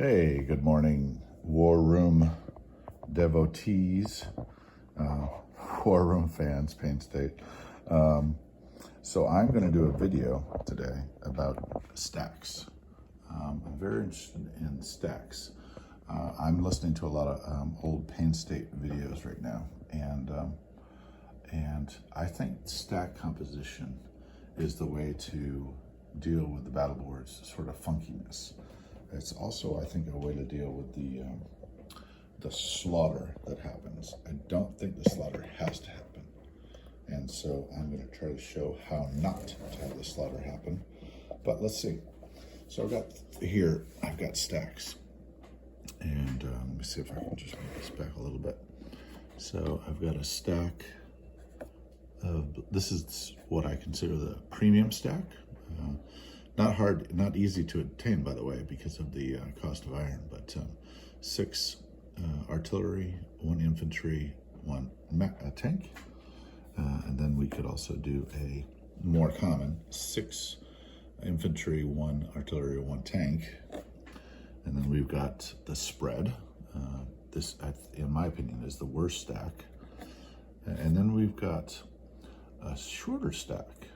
Hey, good morning, War Room devotees, War Room fans, Pain State. So I'm going to do a video today about stacks. I'm very interested in stacks. I'm listening to a lot of old Pain State videos right now, and I think stack composition is the way to deal with the battle board's sort of funkiness. It's also, I think, a way to deal with the slaughter that happens. I don't think the slaughter has to happen. And so I'm going to try to show how not to have the slaughter happen. But let's see. So I've got stacks. And let me see if I can just move this back a little bit. So I've got a stack of, this is what I consider the premium stack. Not easy to obtain, by the way, because of the cost of iron, but 6 artillery, 1 infantry, 1 tank, and then we could also do a more common 6 infantry, 1 artillery, 1 tank, and then we've got the spread. This, in my opinion, is the worst stack, and then we've got a shorter stack.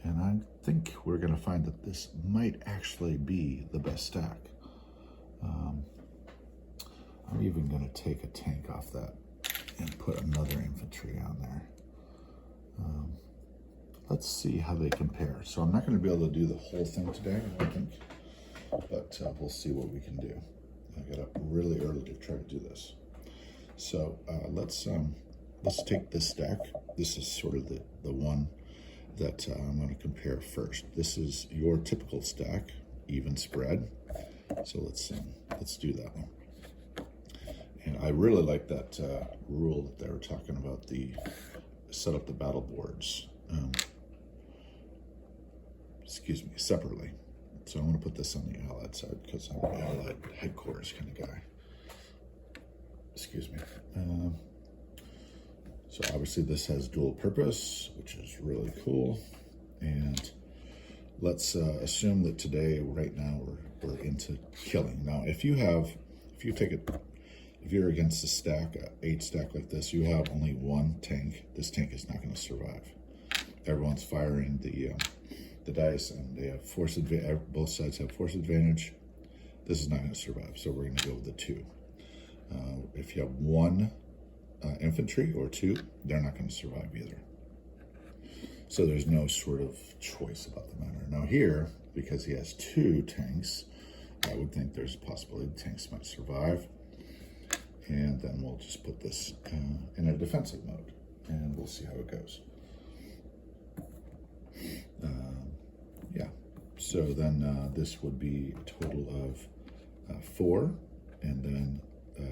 And I think we're going to find that this might actually be the best stack. I'm even going to take a tank off that and put another infantry on there. Let's see how they compare. So I'm not going to be able to do the whole thing today, I think, but we'll see what we can do. I got up really early to try to do this. So let's take this stack. This is sort of the one that I'm going to compare first. This is your typical stack, even spread. So let's do that one. And I really like that rule that they were talking about, the set up the battle boards. Separately. So I'm going to put this on the Allied side because I'm an Allied headquarters kind of guy. So obviously this has dual purpose, which is really cool. And let's assume that today, right now, we're into killing. Now, if you're against a stack, an 8 stack like this, you have only 1 tank. This tank is not going to survive. Everyone's firing the dice, and they have force advantage. Both sides have force advantage. This is not going to survive, so we're going to go with the 2. If you have 1 infantry or 2, they're not going to survive either. So there's no sort of choice about the matter. Now here, because he has 2 tanks, I would think there's a possibility the tanks might survive. And then we'll just put this in a defensive mode, and we'll see how it goes. Yeah, so then this would be a total of 4, and then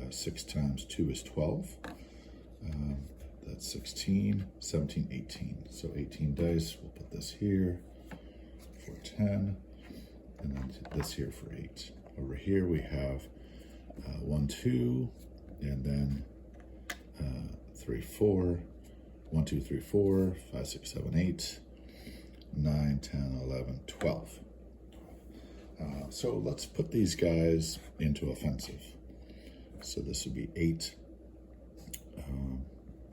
6 times 2 is 12. That's 16, 17, 18. So 18 dice, we'll put this here for 10, and then this here for 8. Over here we have 1, 2, and then 3, 4, 1, 2, 3, 4, 5, 6, 7, 8, 9, 10, 11, 12. So let's put these guys into offensive. So this would be 8.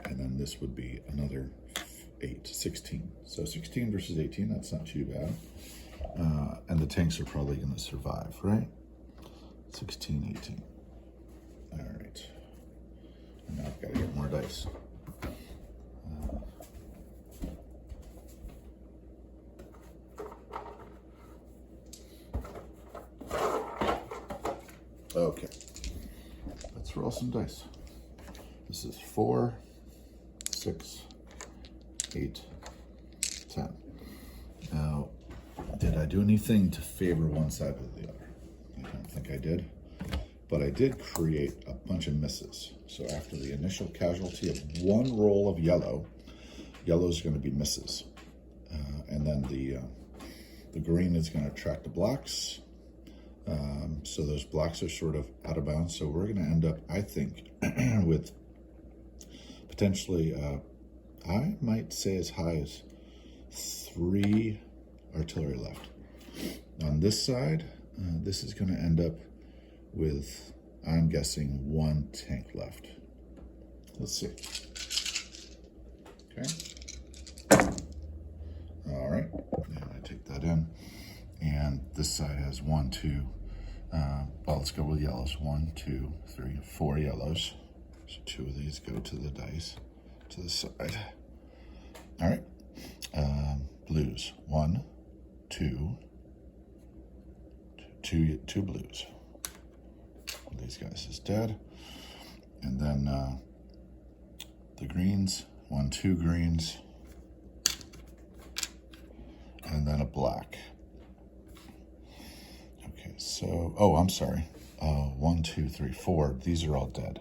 And then this would be another 8, 16. So 16 versus 18, that's not too bad. And the tanks are probably going to survive, right? 16, 18. All right. And now I've got to get more dice. Okay. Let's roll some dice. This is 4, 6, 8, 10. Now, did I do anything to favor one side or the other? I don't think I did, but I did create a bunch of misses. So after the initial casualty of 1 roll of yellow is going to be misses. And then the green is going to attract the blocks. So those blocks are sort of out of bounds. So we're going to end up, I think, with potentially, I might say as high as 3 artillery left. On this side, this is going to end up with, I'm guessing, 1 tank left. Let's see. Okay. All right, now I take that in, and this side has 1, 2, well, let's go with yellows. 1, 2, 3, 4 yellows. So 2 of these go to the dice, to the side. All right, blues. 1, 2, 2 blues. One of these guys is dead. And then the greens. 1, 2 greens. And then a black. Okay, so, oh, I'm sorry. 1, 2, 3, 4. These are all dead.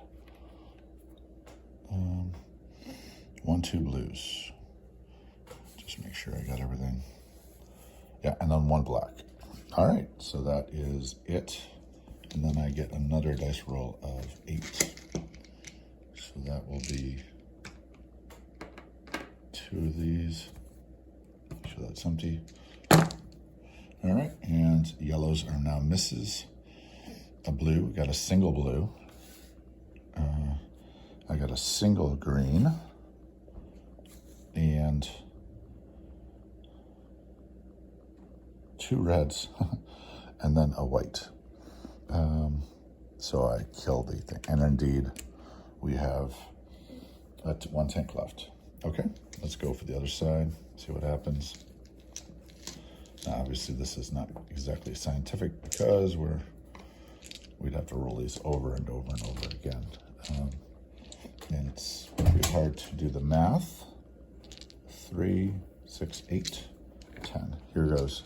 1, 2 blues. Just make sure I got everything. Yeah, and then 1 black. All right, so that is it. And then I get another dice roll of 8. So that will be 2 of these. Make sure that's empty. All right, and yellows are now misses. A blue, we got a single blue. I got a single green. And 2 reds, and then a white. So I killed the thing. And indeed, we have 1 tank left. Okay, let's go for the other side, see what happens. Now, obviously, this is not exactly scientific because we'd have to roll these over and over and over again. And it's pretty hard to do the math. 3, 6, 8, 10. Here goes.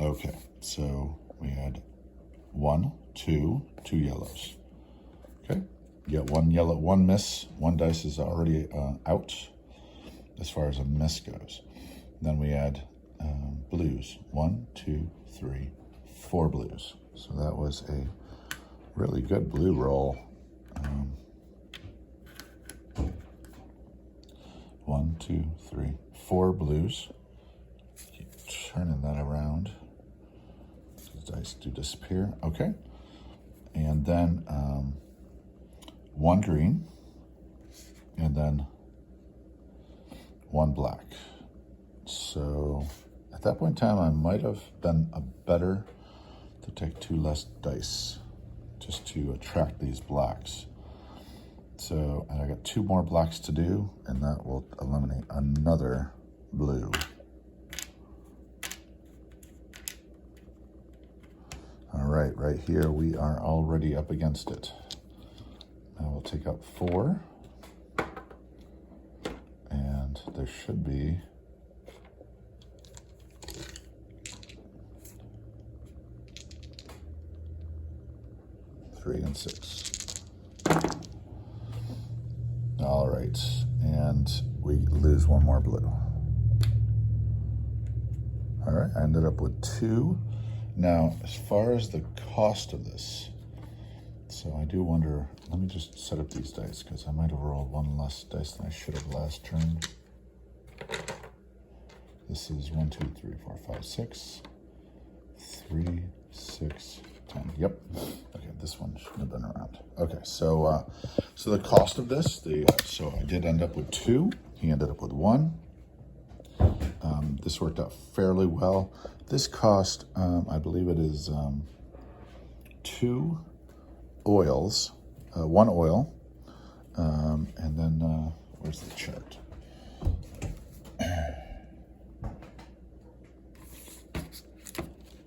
Okay, so we had 1, 2 yellows. Okay, you get 1 yellow, 1 miss. 1 dice is already out as far as a miss goes. Then we add blues. 1, 2, 3, 4 blues. So that was a really good blue roll. 1, 2, 3, 4 blues. Keep turning that around. The dice do disappear. Okay. And then 1 green. And then 1 black. So at that point in time, I might have been better to take 2 less dice just to attract these blacks. So, and I got 2 more blacks to do, and that will eliminate another blue. All right here, we are already up against it. Now we'll take out 4, and there should be 3 and 6. All right, and we lose 1 more blue. All right, I ended up with 2. Now, as far as the cost of this, so I do wonder, let me just set up these dice because I might have rolled 1 less dice than I should have last turn. This is 1, 2, 3, 4, 5, 6, 3, 6, 10. Yep. Okay, this one shouldn't have been around. Okay, so so the cost of this, so I did end up with 2. He ended up with 1. This worked out fairly well. This cost, I believe it is 2 oils, 1 oil, and then where's the chart?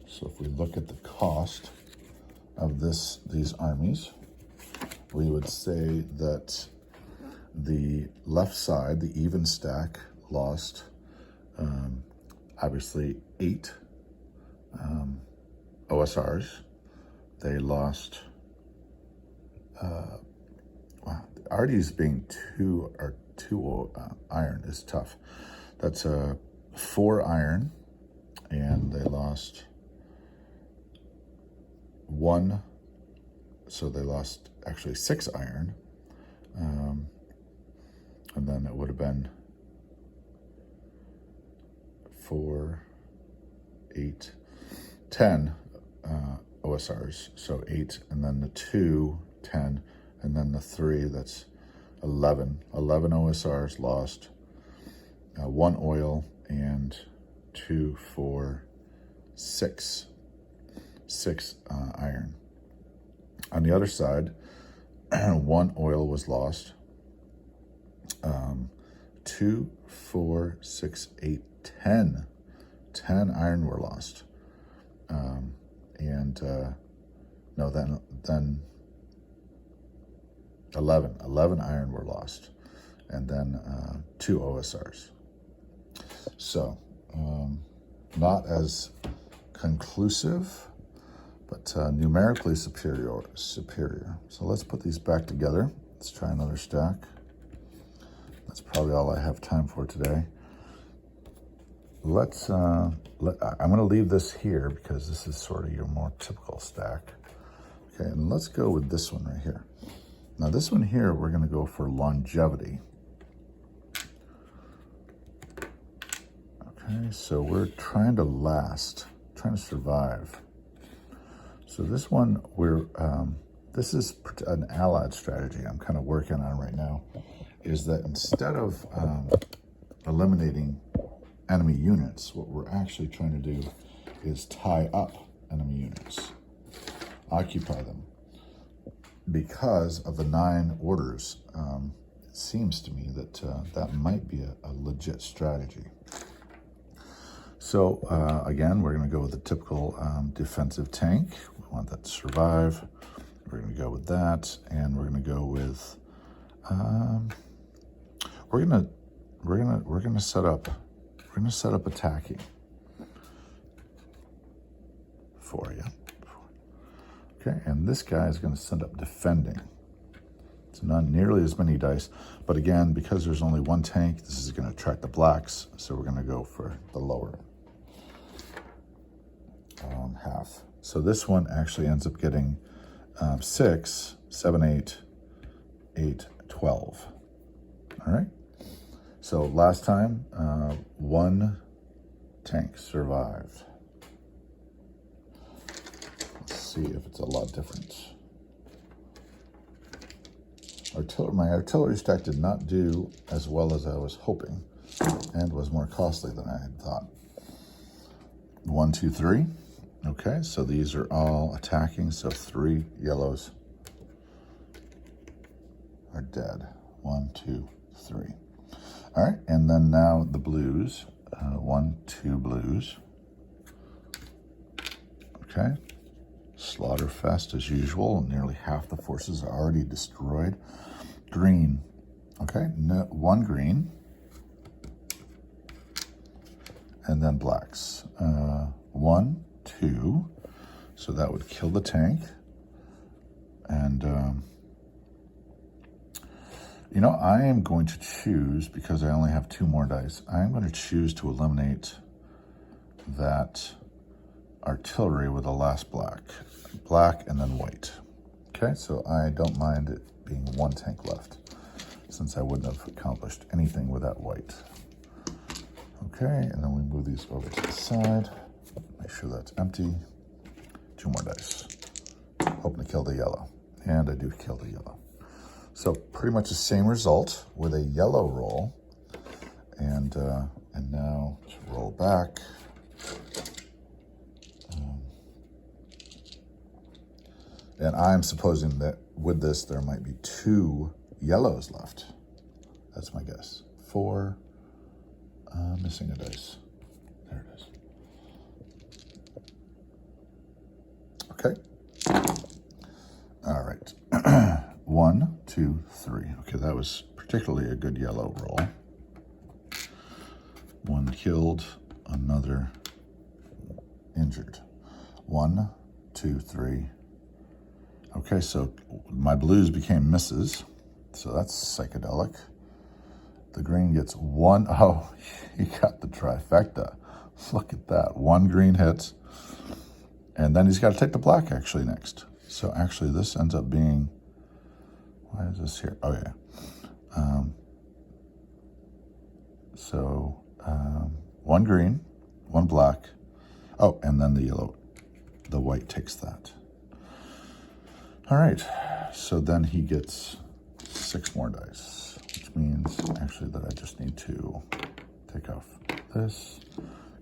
So if we look at the cost of these armies, we would say that the left side, the even stack, lost obviously 8 OSRs. They lost, wow, Artie's being 2 iron is tough. That's 4 iron, and they lost 1, so they lost actually 6 iron, and then it would have been 4, 8, 10 OSRs. So 8, and then the 2, 10, and then the 3, that's 11. 11 OSRs lost, 1 oil, and 2, 4, 6 iron. On the other side, 1 oil was lost. 2, 4, 6, 8, 10. 10 iron were lost. Then 11 iron were lost. And then 2 OSRs. So, not as conclusive, but numerically superior. So let's put these back together. Let's try another stack. That's probably all I have time for today. Let's, I'm going to leave this here because this is sort of your more typical stack. Okay, and let's go with this one right here. Now this one here, we're going to go for longevity. Okay, so we're trying to last, trying to survive. So this one, this is an allied strategy I'm kind of working on right now, is that instead of eliminating enemy units, what we're actually trying to do is tie up enemy units, occupy them. Because of the 9 orders, it seems to me that that might be a legit strategy. So again, we're going to go with the typical defensive tank. We want that to survive. We're going to go with that, and we're going to go with we're going to set up attacking for you. Okay, and this guy is going to set up defending. It's not nearly as many dice, but again, because there's only 1 tank, this is going to attract the blacks, so we're going to go for the lower half. So this one actually ends up getting 6, 7, 8, 8, 12. All right. So last time, 1 tank survived. Let's see if it's a lot different. My artillery stack did not do as well as I was hoping, and was more costly than I had thought. 1, 2, 3. Okay, so these are all attacking, so 3 yellows are dead. 1, 2, 3. All right, and then now the blues. 1, 2 blues. Okay, slaughterfest as usual. Nearly half the forces are already destroyed. Green. Okay, 1 green. And then blacks. 1, 2. So that would kill the tank. And you know, I am going to choose, because I only have 2 more dice, I am going to choose to eliminate that artillery with the last black. Black and then white. Okay, so I don't mind it being 1 tank left, since I wouldn't have accomplished anything with that white. Okay, and then we move these over to the side. Make sure that's empty. 2 more dice. Hoping to kill the yellow. And I do kill the yellow. So pretty much the same result with a yellow roll. And now to roll back. And I'm supposing that with this, there might be 2 yellows left. That's my guess. 4, missing a dice. There it is. Okay. All right. 1, 2, 3. Okay, that was particularly a good yellow roll. 1 killed, another injured. 1, 2, 3. Okay, so my blues became misses, so that's psychedelic. The green gets 1. Oh, he got the trifecta. Look at that. 1 green hits, and then he's got to take the black actually next. So actually this ends up being, why is this here? Oh yeah. So 1 green, 1 black. Oh, and then the yellow, the white takes that. All right, so then he gets 6 more dice, which means actually that I just need to take off this,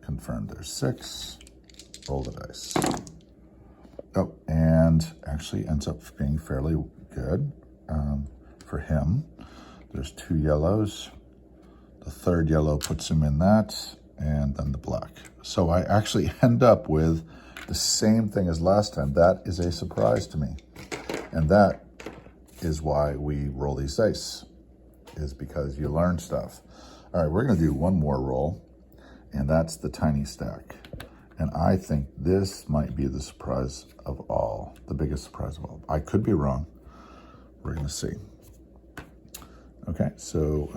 confirm there's 6, roll the dice. Oh, and actually ends up being fairly good for him. There's 2 yellows. The 3rd yellow puts him in that, and then the black. So I actually end up with the same thing as last time. That is a surprise to me. And that is why we roll these dice, is because you learn stuff. All right, we're gonna do one more roll, and that's the tiny stack. And I think this might be the surprise of all, the biggest surprise of all. I could be wrong. We're gonna see. Okay, so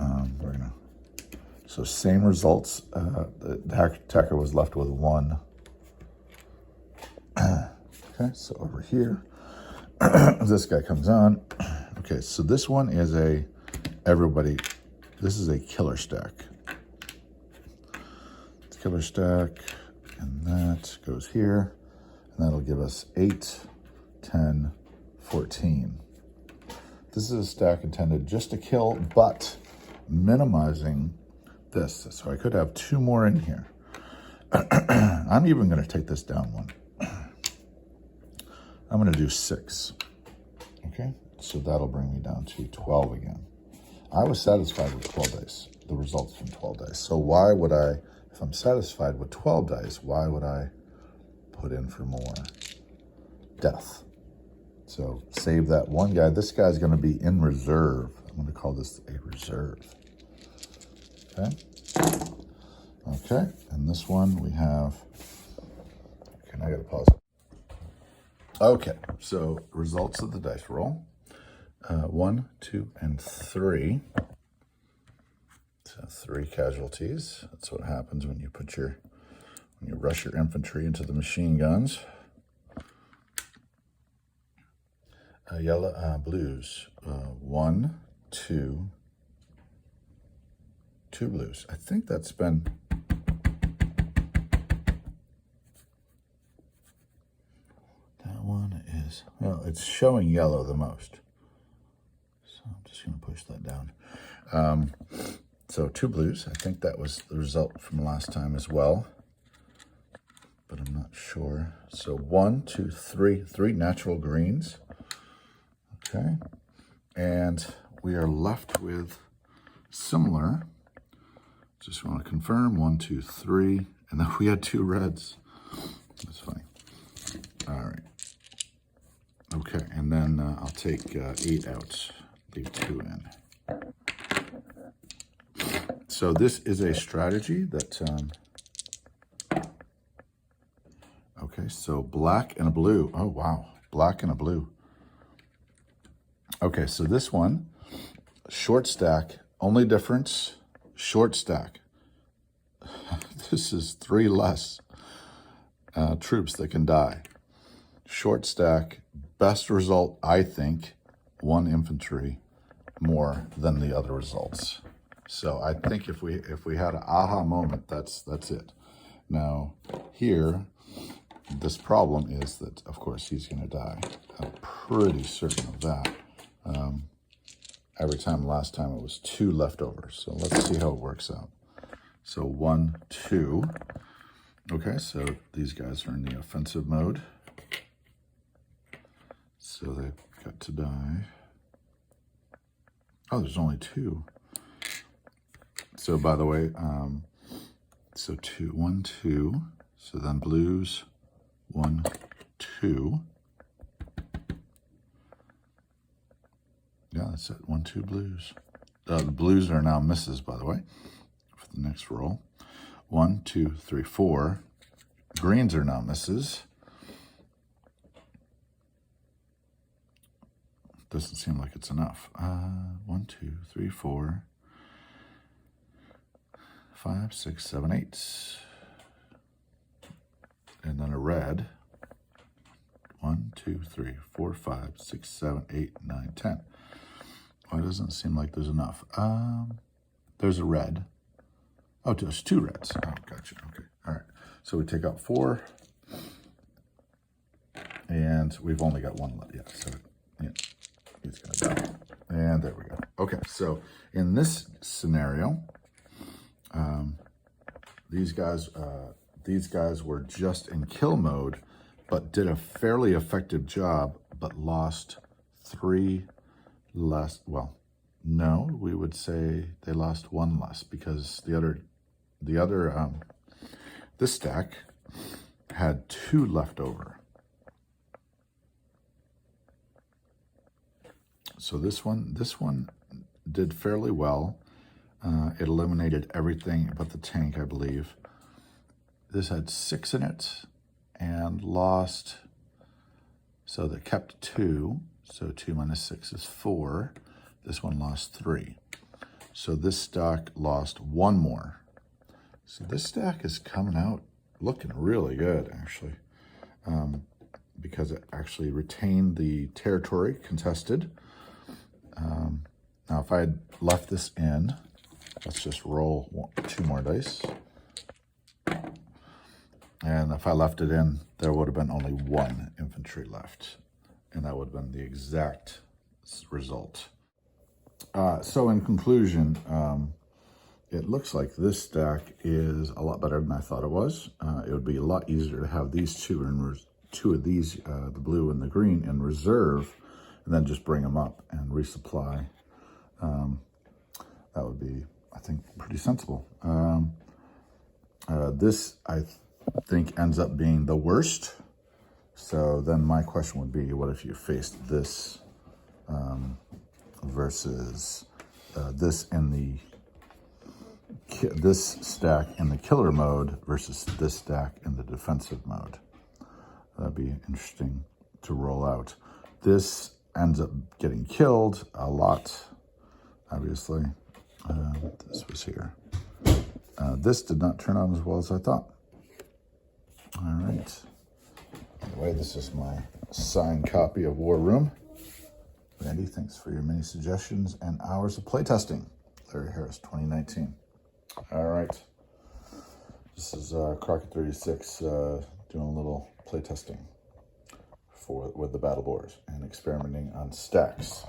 so same results. The attacker was left with 1. Okay, so over here, this guy comes on. Okay, so this one is this is a killer stack. Killer stack, and that goes here, and that'll give us 8, 10, 14. This is a stack intended just to kill, but minimizing this. So I could have 2 more in here. I'm even going to take this down 1. I'm going to do 6. Okay, so that'll bring me down to 12 again. I was satisfied with 12 dice, the results from 12 dice. So why would I, if I'm satisfied with 12 dice, why would I put in for more? Death. So save that 1 guy. This guy's going to be in reserve. I'm going to call this a reserve. Okay. Okay, and this one we have, okay, I got to pause. Okay, so results of the dice roll. 1, 2, and 3. So 3 casualties. That's what happens when you when you rush your infantry into the machine guns. Blues. 1, 2, 2 blues. I think that's been... That one is... Well, it's showing yellow the most. So I'm just going to push that down. So 2 blues. I think that was the result from last time as well, but I'm not sure. So 1, 2, 3. 3 natural greens. Okay. And we are left with similar. Just want to confirm. 1, 2, 3. And then we had 2 reds. That's funny. All right. Okay. And then I'll take 8 out. Leave 2 in. So this is a strategy that, okay, so black and a blue. Oh, wow. Black and a blue. Okay, so this one, short stack, only difference, short stack. This is 3 less troops that can die. Short stack, best result, I think, 1 infantry more than the other results. So I think if we had an aha moment, that's it. Now here, this problem is that, of course, he's going to die. I'm pretty certain of that. Every time last time it was 2 leftovers. So let's see how it works out. So 1, 2. Okay, so these guys are in the offensive mode. So they've got to die. Oh, there's only 2. So by the way, so 2, 1, 2. So then blues, 1, 2. Yeah, that's it. 1, 2 blues. The blues are now misses, by the way, for the next roll. 1, 2, 3, 4. Greens are now misses. Doesn't seem like it's enough. 1, 2, 3, 4. 5, 6, 7, 8. And then a red. 1, 2, 3, 4, 5, 6, 7, 8, 9, 10. Well, it doesn't seem like there's enough. There's a red. Oh, there's 2 reds. Oh, gotcha. Okay. All right. So we take out 4. And we've only got 1 left. Yeah. So And there we go. Okay, so in this scenario, these guys were just in kill mode, but did a fairly effective job, but lost 3 less. Well, no, we would say they lost 1 less, because this stack had 2 left over. So this one did fairly well. It eliminated everything but the tank, I believe. This had 6 in it and lost, so that kept 2. So 2 minus 6 is 4. This one lost 3. So this stack lost 1 more. So this stack is coming out looking really good, actually, because it actually retained the territory contested. Now, if I had left this in, let's just roll 2 more dice. And if I left it in, there would have been only 1 infantry left. And that would have been the exact result. So in conclusion, it looks like this stack is a lot better than I thought it was. It would be a lot easier to have these two of these, the blue and the green, in reserve, and then just bring them up and resupply. That would be, I think, pretty sensible. This, I think, ends up being the worst. So then my question would be, what if you faced this versus this stack in the killer mode versus this stack in the defensive mode? That'd be interesting to roll out. This ends up getting killed a lot, obviously. This was here. This did not turn out as well as I thought. All right. Anyway, this is my signed copy of War Room. Randy, thanks for your many suggestions and hours of playtesting. Larry Harris, 2019. All right. This is Crockett 36 doing a little playtesting with the battle board and experimenting on stacks.